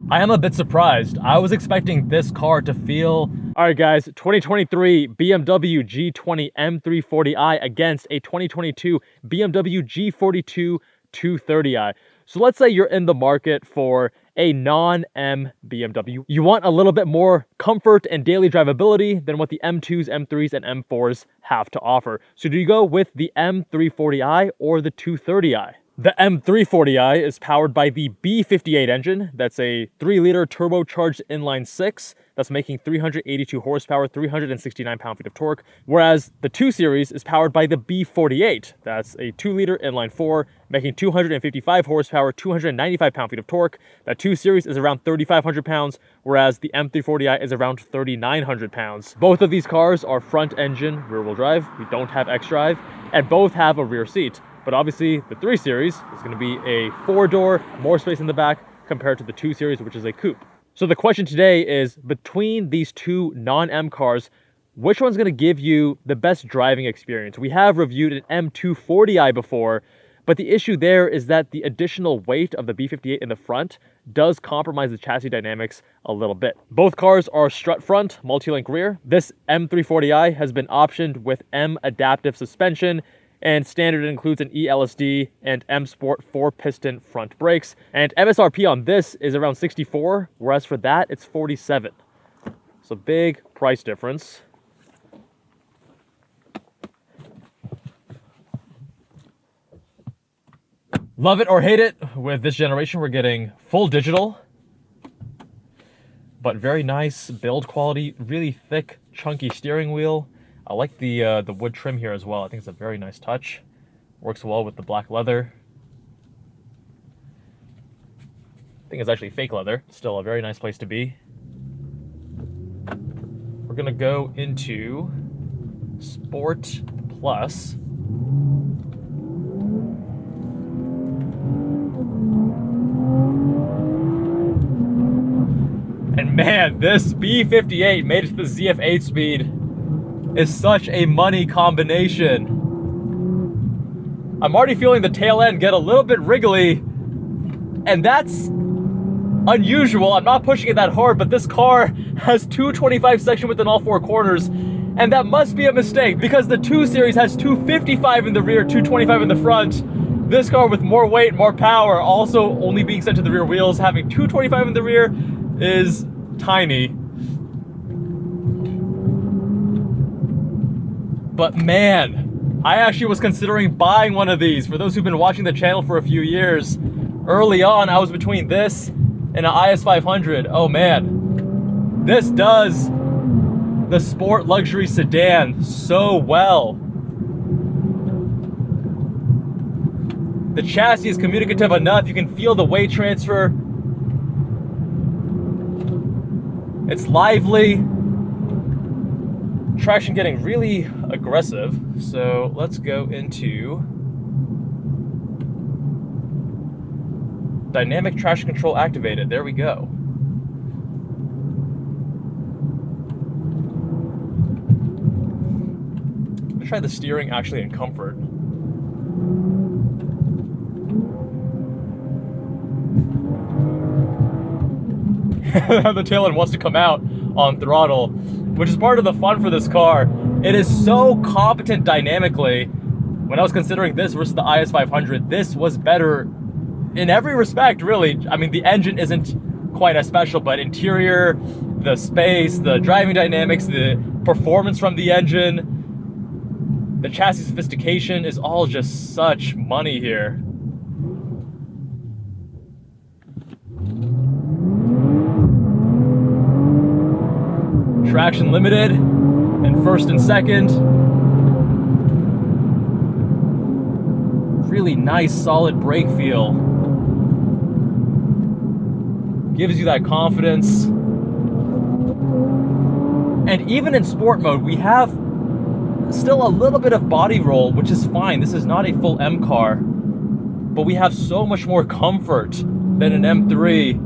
I am a bit surprised. I was expecting this car to feel... All right, guys, 2023 BMW G20 M340i against a 2022 BMW G42 230i. So let's say you're in the market for a non-M BMW. You want a little bit more comfort and daily drivability than what the M2s, M3s, and M4s have to offer. So do you go with the M340i or the 230i? The M340i is powered by the B58 engine. That's a 3-liter turbocharged inline-6 that's making 382 horsepower, 369 pound-feet of torque, whereas the 2 Series is powered by the B48. That's a 2-liter inline-4 making 255 horsepower, 295 pound-feet of torque. That 2 Series is around 3,500 pounds, whereas the M340i is around 3,900 pounds. Both of these cars are front-engine rear-wheel drive. We don't have X-Drive, and both have a rear seat. But obviously, the 3 Series is going to be a 4-door, more space in the back compared to the 2 Series, which is a coupe. So the question today is, between these two non-M cars, which one's going to give you the best driving experience? We have reviewed an M240i before, but the issue there is that the additional weight of the B58 in the front does compromise the chassis dynamics a little bit. Both cars are strut front, multi-link rear. This M340i has been optioned with M adaptive suspension, and standard includes an eLSD and M Sport 4-piston front brakes. And MSRP on this is around 64, whereas for that, it's 47. So big price difference. Love it or hate it, with this generation, we're getting full digital, but very nice build quality, really thick, chunky steering wheel. I like the wood trim here as well. I think it's a very nice touch. Works well with the black leather. I think it's actually fake leather. Still a very nice place to be. We're gonna go into Sport Plus. And man, this B58 made it to the ZF8 speed is such a money combination. I'm already feeling the tail end get a little bit wriggly, and that's unusual. I'm not pushing it that hard, but this car has 225 section width in all 4 corners, and that must be a mistake because the 2 Series has 255 in the rear, 225 in the front. This car with more weight, more power, also only being sent to the rear wheels, having 225 in the rear is tiny. But man, I actually was considering buying one of these. For those who've been watching the channel for a few years, early on I was between this and an IS500. Oh man, this does the sport luxury sedan so well. The chassis is communicative enough. You can feel the weight transfer. It's lively. Traction getting really aggressive, so let's go into dynamic traction control activated. There we go. I'm gonna try the steering actually in comfort. The tail end wants to come out on throttle, which is part of the fun for this car. It is so competent dynamically. When I was considering this versus the IS500, this was better in every respect, really. I mean, the engine isn't quite as special, but interior, the space, the driving dynamics, the performance from the engine, the chassis sophistication is all just such money here. Traction limited in first and second. Really nice solid brake feel. Gives you that confidence. And even in sport mode, we have still a little bit of body roll, which is fine. This is not a full M car, but we have so much more comfort than an M3.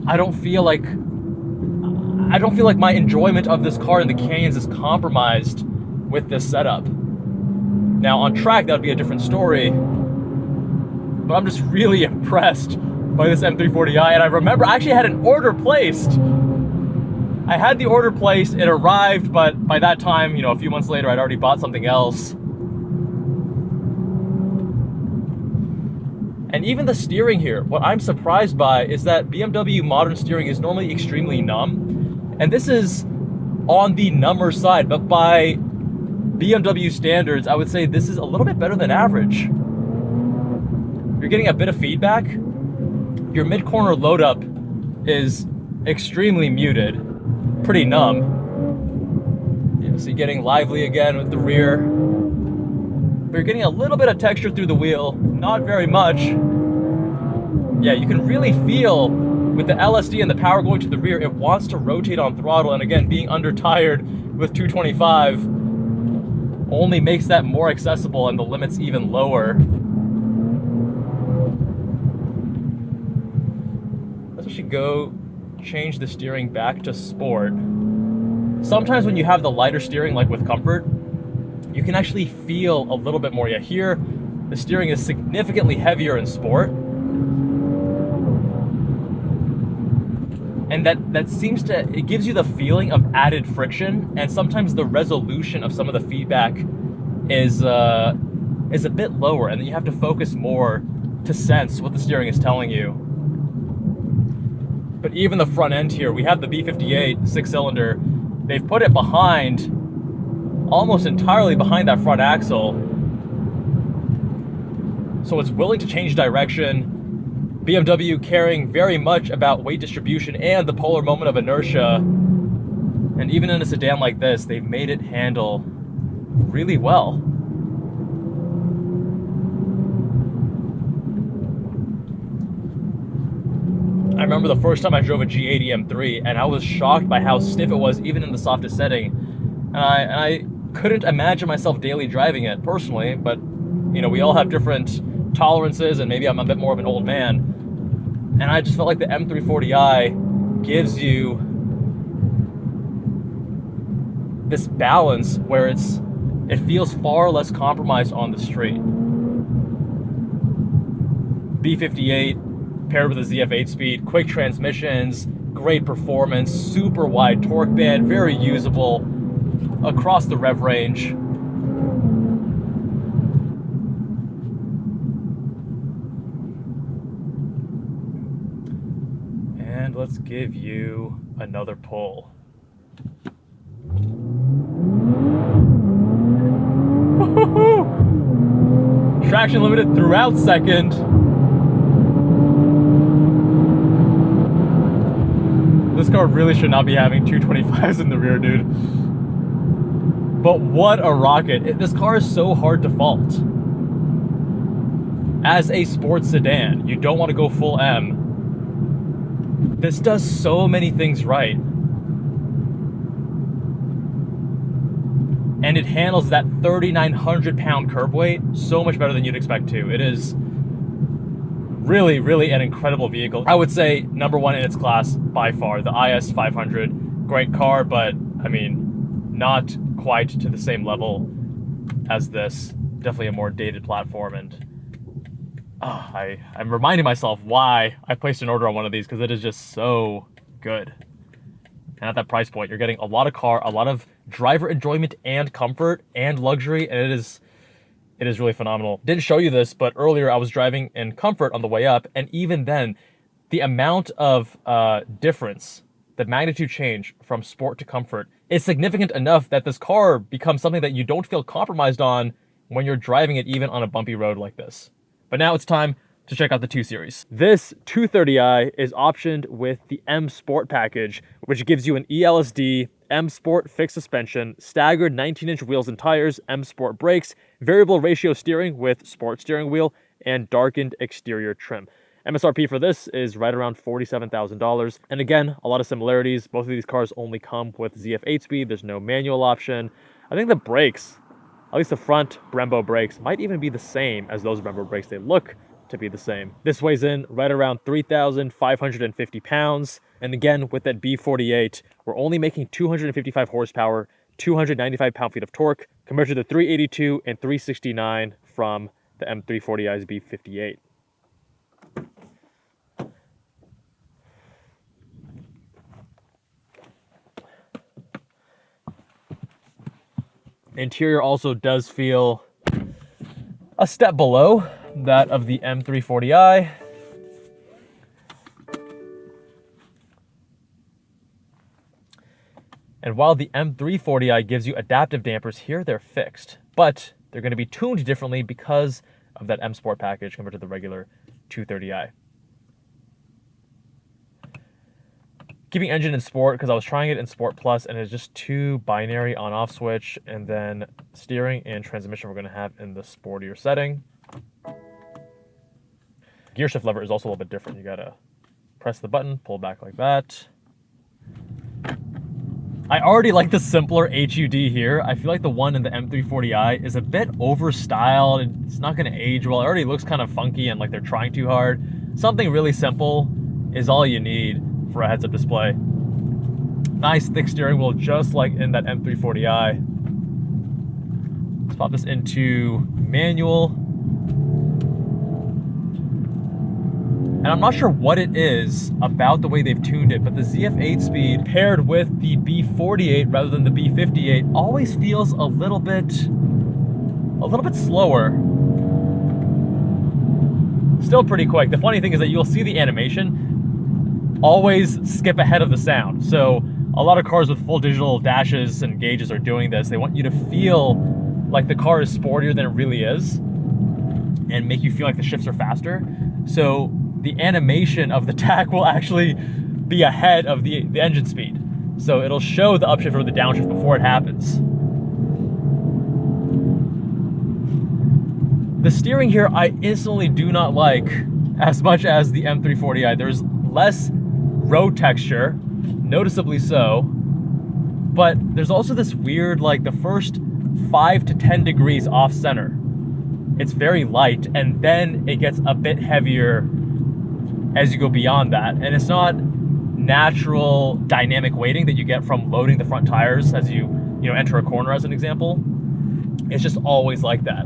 I don't feel like my enjoyment of this car in the canyons is compromised with this setup. Now on track, that would be a different story, but I'm just really impressed by this M340i, and I remember I actually had an order placed. I had the order placed, it arrived, but by that time, you know, a few months later, I'd already bought something else. And even the steering here, what I'm surprised by is that BMW modern steering is normally extremely numb. And this is on the number side, but by BMW standards, I would say this is a little bit better than average. You're getting a bit of feedback. Your mid-corner load up is extremely muted, pretty numb. Yeah, so you're getting lively again with the rear. But you're getting a little bit of texture through the wheel, not very much. Yeah, you can really feel with the LSD and the power going to the rear, it wants to rotate on throttle, and again, being under-tired with 225 only makes that more accessible and the limits even lower. Let's actually go change the steering back to sport. Sometimes when you have the lighter steering, like with comfort, you can actually feel a little bit more. Yeah, here, the steering is significantly heavier in sport. And that seems to, it gives you the feeling of added friction, and sometimes the resolution of some of the feedback is a bit lower, and then you have to focus more to sense what the steering is telling you. But even the front end here, we have the B58 6-cylinder. They've put it behind, almost entirely behind that front axle. So it's willing to change direction. BMW caring very much about weight distribution and the polar moment of inertia. And even in a sedan like this, they've made it handle really well. I remember the first time I drove a G80 M3, and I was shocked by how stiff it was, even in the softest setting. And I couldn't imagine myself daily driving it personally, but you know, we all have different tolerances, and maybe I'm a bit more of an old man. And I just felt like the M340i gives you this balance where it feels far less compromised on the street. B58 paired with a ZF 8-speed, quick transmissions, great performance, super wide torque band, very usable across the rev range. And let's give you another pull. Traction limited throughout second. This car really should not be having 225s in the rear, dude. But what a rocket. This car is so hard to fault. As a sports sedan, you don't want to go full M. This does so many things right. And it handles that 3,900 pound curb weight so much better than you'd expect to. It is really, really an incredible vehicle. I would say number one in its class by far. The IS 500, great car, but I mean, not quite to the same level as this. Definitely a more dated platform, and I'm reminding myself why I placed an order on one of these, because it is just so good. And at that price point, you're getting a lot of car, a lot of driver enjoyment and comfort and luxury, and it is really phenomenal. Didn't show you this, but earlier I was driving in comfort on the way up, and even then, the amount of difference, the magnitude change from sport to comfort is significant enough that this car becomes something that you don't feel compromised on when you're driving it even on a bumpy road like this. But now it's time to check out the 2 Series. This 230i is optioned with the M Sport package, which gives you an eLSD, M Sport fixed suspension, staggered 19-inch wheels and tires, M Sport brakes, variable ratio steering with sport steering wheel, and darkened exterior trim. MSRP for this is right around $47,000. And again, a lot of similarities. Both of these cars only come with ZF 8-speed. There's no manual option. I think the brakes, at least the front Brembo brakes, might even be the same as those Brembo brakes. They look to be the same. This weighs in right around 3,550 pounds. And again, with that B48, we're only making 255 horsepower, 295 pound-feet of torque, compared to the 382 and 369 from the M340i's B58. Interior also does feel a step below that of the M340i. And while the M340i gives you adaptive dampers, here they're fixed, but they're going to be tuned differently because of that M Sport package compared to the regular 230i. Keeping engine in Sport because I was trying it in Sport Plus and it's just too binary on-off switch, and then steering and transmission we're going to have in the sportier setting. Gear shift lever is also a little bit different. You got to press the button, pull back like that. I already like the simpler HUD here. I feel like the one in the M340i is a bit over-styled. It's not going to age well. It already looks kind of funky and like they're trying too hard. Something really simple is all you need for a heads-up display. Nice thick steering wheel, just like in that M340i. Let's pop this into manual. And I'm not sure what it is about the way they've tuned it, but the ZF8 speed paired with the B48 rather than the B58 always feels a little bit slower. Still pretty quick. The funny thing is that you'll see the animation always skip ahead of the sound. So a lot of cars with full digital dashes and gauges are doing this. They want you to feel like the car is sportier than it really is and make you feel like the shifts are faster. So the animation of the tach will actually be ahead of the engine speed. So it'll show the upshift or the downshift before it happens. The steering here I instantly do not like as much as the M340i. There's less road texture, noticeably so, but there's also this weird, like the first 5 to 10 degrees off center, it's very light, and then it gets a bit heavier as you go beyond that. And it's not natural dynamic weighting that you get from loading the front tires as you enter a corner, as an example. It's just always like that,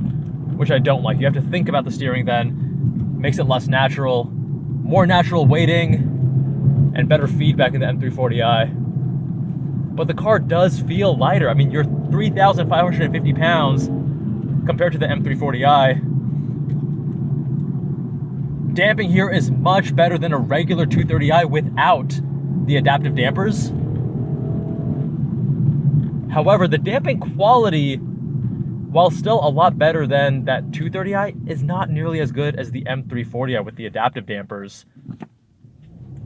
which I don't like. You have to think about the steering then, makes it less natural, more natural weighting, and better feedback in the M340i. But the car does feel lighter. I mean, you're 3,550 pounds compared to the M340i. Damping here is much better than a regular 230i without the adaptive dampers. However, the damping quality, while still a lot better than that 230i, is not nearly as good as the M340i with the adaptive dampers.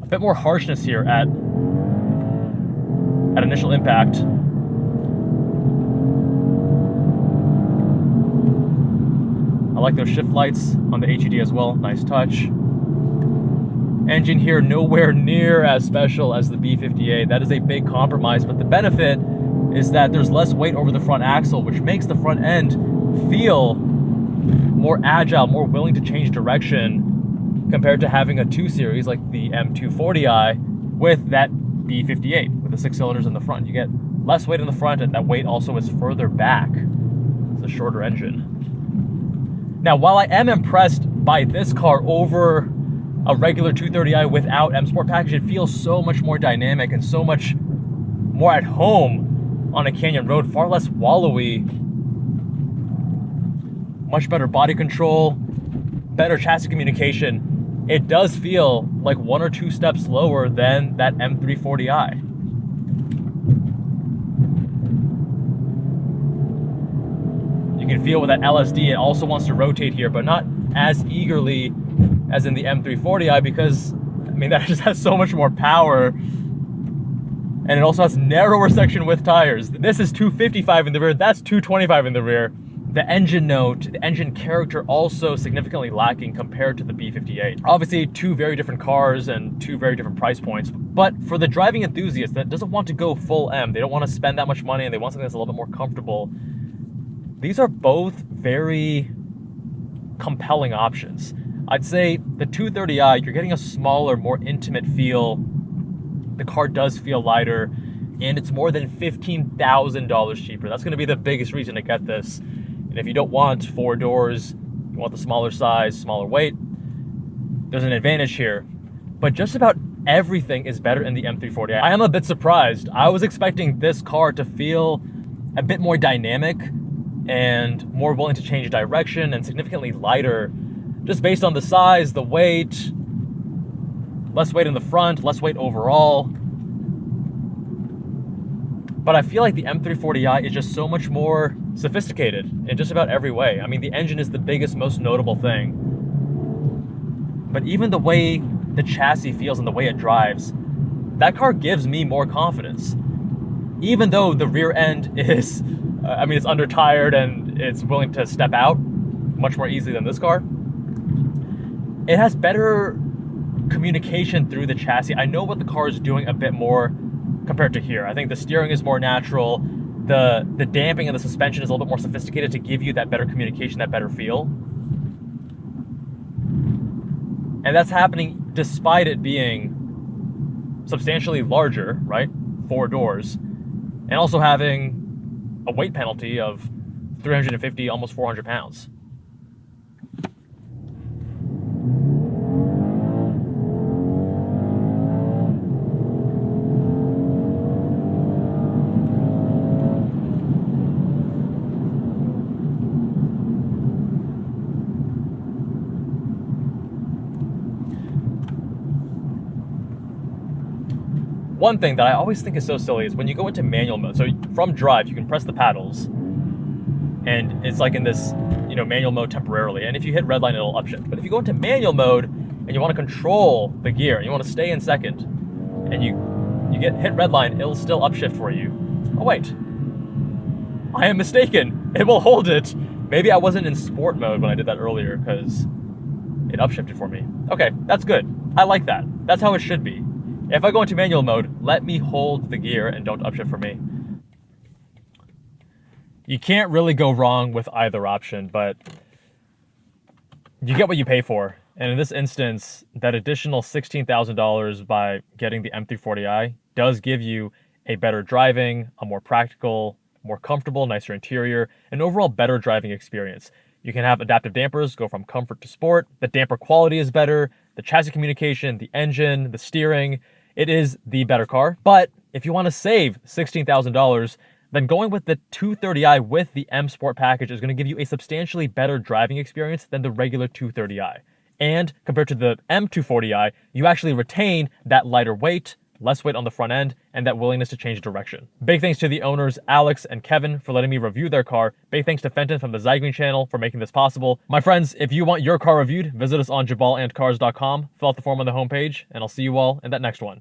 A bit more harshness here at initial impact. I like those shift lights on the HUD as well, nice touch. Engine here nowhere near as special as the B58. That is a big compromise, but the benefit is that there's less weight over the front axle, which makes the front end feel more agile, more willing to change direction compared to having a 2 Series like the M240i with that B58 with the 6 cylinders in the front. You get less weight in the front, and that weight also is further back. It's a shorter engine. Now, while I am impressed by this car over a regular 230i without M Sport package, it feels so much more dynamic and so much more at home on a canyon road, far less wallowy, much better body control, better chassis communication. It does feel like 1 or 2 steps lower than that M340i. You can feel with that LSD, it also wants to rotate here, but not as eagerly as in the M340i, because, I mean, that just has so much more power. And it also has narrower section width tires. This is 255 in the rear, that's 225 in the rear. The engine note, the engine character also significantly lacking compared to the B58. Obviously, 2 very different cars and 2 very different price points, but for the driving enthusiast that doesn't want to go full M, they don't want to spend that much money and they want something that's a little bit more comfortable, these are both very compelling options. I'd say the 230i, you're getting a smaller, more intimate feel. The car does feel lighter, and it's more than $15,000 cheaper. That's going to be the biggest reason to get this. And if you don't want 4 doors, you want the smaller size, smaller weight, there's an advantage here. But just about everything is better in the M340i. I am a bit surprised. I was expecting this car to feel a bit more dynamic and more willing to change direction and significantly lighter just based on the size, the weight, less weight in the front, less weight overall. But I feel like the M340i is just so much more sophisticated in just about every way. I mean, the engine is the biggest, most notable thing. But even the way the chassis feels and the way it drives, that car gives me more confidence. Even though the rear end is, it's under-tired and it's willing to step out much more easily than this car. It has better communication through the chassis. I know what the car is doing a bit more compared to here. I think the steering is more natural. The damping and the suspension is a little bit more sophisticated to give you that better communication, that better feel. And that's happening despite it being substantially larger, right? 4 doors. And also having a weight penalty of 350, almost 400 pounds. One thing that I always think is so silly is when you go into manual mode. So from drive, you can press the paddles and it's like in this, manual mode temporarily. And if you hit redline, it'll upshift. But if you go into manual mode and you want to control the gear and you want to stay in second and you hit redline, it'll still upshift for you. Oh wait, I am mistaken. It will hold it. Maybe I wasn't in sport mode when I did that earlier because it upshifted for me. Okay, that's good. I like that. That's how it should be. If I go into manual mode, let me hold the gear and don't upshift for me. You can't really go wrong with either option, but you get what you pay for. And in this instance, that additional $16,000 by getting the M340i does give you a better driving, a more practical, more comfortable, nicer interior, an overall better driving experience. You can have adaptive dampers, go from comfort to sport. The damper quality is better, the chassis communication, the engine, the steering. It is the better car. But if you want to save $16,000, then going with the 230i with the M Sport package is going to give you a substantially better driving experience than the regular 230i. And compared to the M240i, you actually retain that lighter weight, less weight on the front end, and that willingness to change direction. Big thanks to the owners, Alex and Kevin, for letting me review their car. Big thanks to Fenton from the Zygreen channel for making this possible. My friends, if you want your car reviewed, visit us on jabalandcars.com, fill out the form on the homepage, and I'll see you all in that next one.